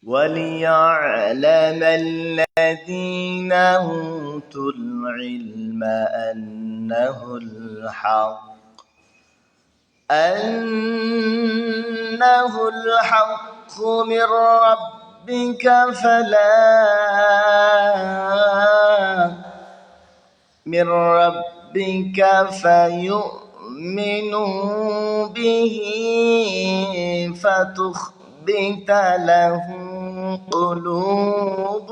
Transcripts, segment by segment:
وَلِيَعْلَمَ الَّذِينَ أُوتُوا الْعِلْمَ أَنَّهُ الْحَقُّ مِنْ رَبِّكَ فَيُؤْمِنُوا بِهِ فَتُخْبِتَ لَهُ قُلُوبُهُمْ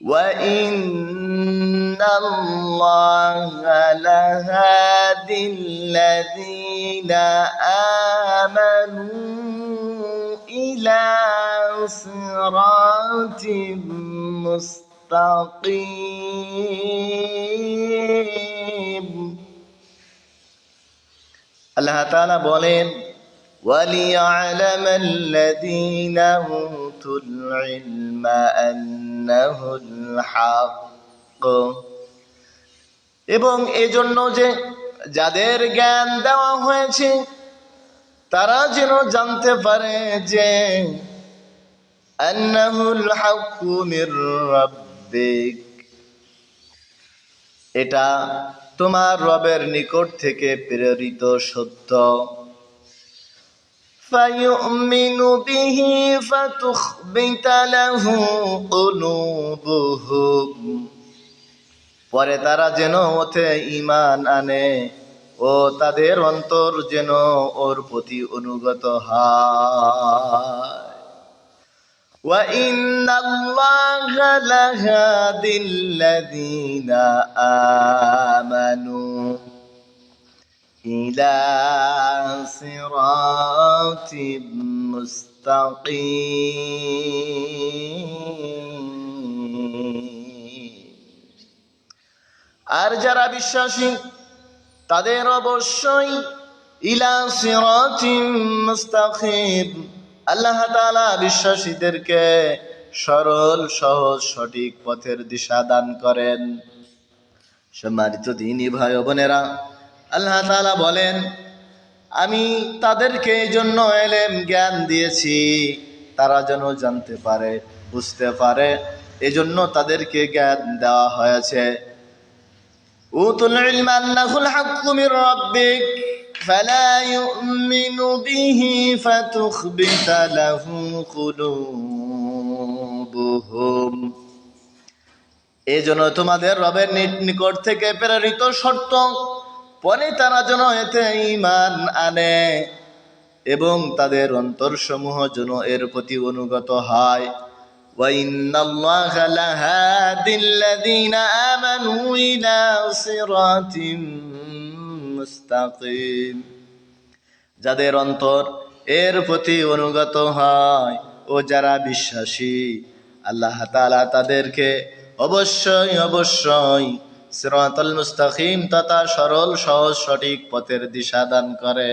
وَإِنَّ اللَّهَ لَهَادِي الَّذِينَ آمَنُوا إِلَى صِرَاطٍ মুস্তাকিম। আল্লাহ তাআলা বলেন, وَلِيَعْلَمَ الَّذِينَ أُوتُوا الْعِلْمَ أَنَّهُ الْحَقُّ, এবং এজন্য যে যাদের জ্ঞান দেওয়া হয়েছে তারা যেন জানতে পারে যে আন্নাহুল হাক্কু মির রাব্বিক, এটা তোমার রবের নিকট থেকে প্রেরিত সত্য। ফায়ুমিনু বিহি ফাতুখবিতা লাহু কুলুবুহুম, পরে তারা যেন ওতে ঈমান আনে ও তাদের অন্তর যেন ওর প্রতি অনুগত হয়। وَإِنَّ اللَّهَ لَهَادِي الَّذِينَ آمَنُوا إِلَى صِرَاطٍ مُسْتَقِيمٍ। আর যারা বিশ্বাসী তাদের অবশ্যই ইলা সিরাতিম মুস্তাকিম, আল্লাহ তাআলা বিশ্বাসীদেরকে সরল সহজ সঠিক পথের দিশা দান করেন। সম্মানিত দ্বীনী ভাই ও বোনেরা, আল্লাহ তাআলা বলেন, আমি তাদেরকে এই জন্য ইলম জ্ঞান দিয়েছি তারা যেন জানতে পারে বুঝতে পারে, এজন্য তাদেরকে জ্ঞান দেওয়া হয়েছে। উতুল ইলম আন্নাহুল হাক্কু মির রাব্বিক ফালা ইউমিনু বিহি ফাতুখবিতা লাহু কুলুবুহুম, এজন্য তোমাদের রবের নিকট থেকে প্রেরিত শর্ত, পরে তারা যেন এতে ঈমান আনে এবং তাদের অন্তরসমূহ যেন এর প্রতি অনুগত হয়। وَإِنَّ اللَّهَ لَهَادِي الَّذِينَ آمَنُوا إِلَى صِرَاطٍ মুস্তাকিম, যাদের অন্তর এর প্রতি অনুগত হয় ও যারা বিশ্বাসী আল্লাহ তাআলা তাদেরকে অবশ্যই অবশ্যই সিরাতাল মুস্তাকিম তথা সরল সহজ সঠিক পথের দিশা দান করে।